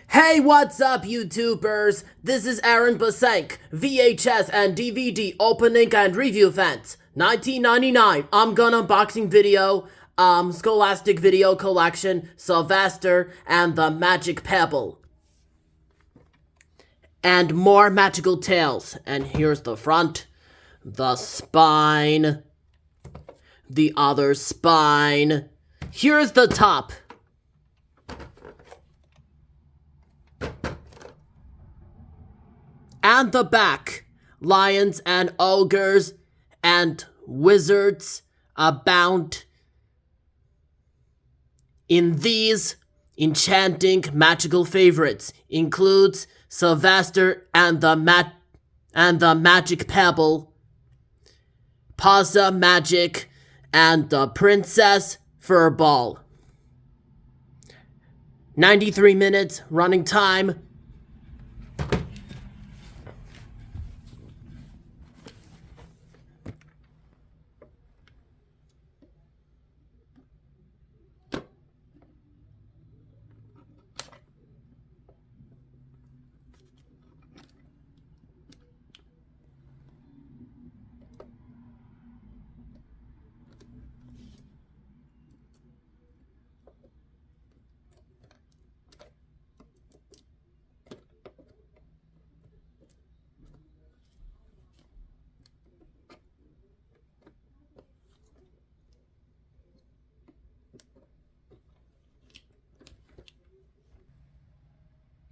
Hey, what's up, YouTubers? This is Aaron Basank, VHS and DVD opening and review fans. 1999, I'm gonna unboxing video, Scholastic video collection, Sylvester, and the Magic Pebble. And more magical tales. And here's the front, the spine, the other spine. Here's the top. And the back, lions and ogres and wizards abound in these enchanting magical favorites. Includes Sylvester and the Magic Pebble, Pazza Magic, and the Princess Furball. 93 minutes running time.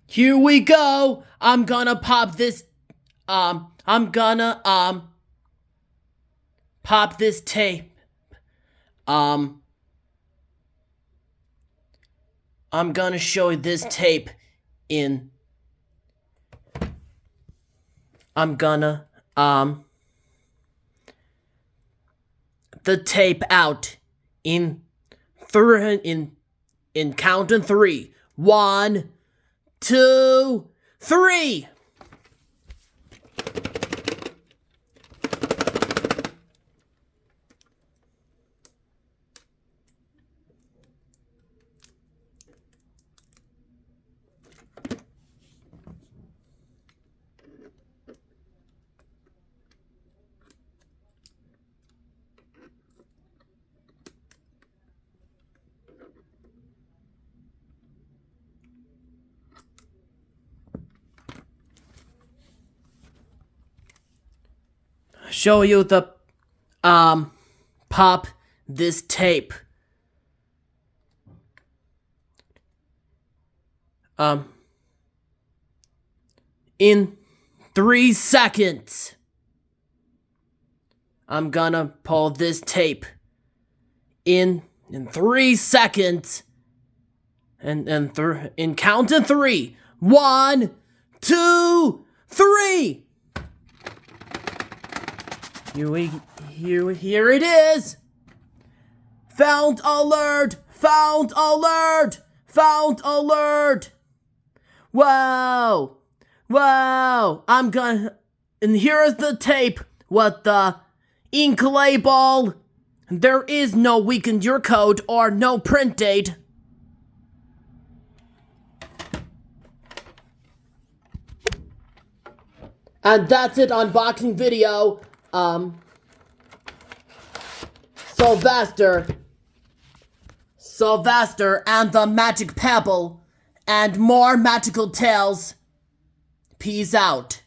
Here we go. I'm gonna pop this pop this tape. I'm gonna show you this tape in I'm gonna the tape out in counting 3. 1, 2, 3. Show you the pop this tape. In 3 seconds. I'm gonna pull this tape in 3 seconds. And in counting 3. 1, 2, 3. Here it is! Found alert! Found alert! Found alert! Wow! Wow! And here is the tape with the ink label. There is no weakened your code or no print date. And that's it, unboxing video. Sylvester and the Magic Pebble and more magical tales. Peace out.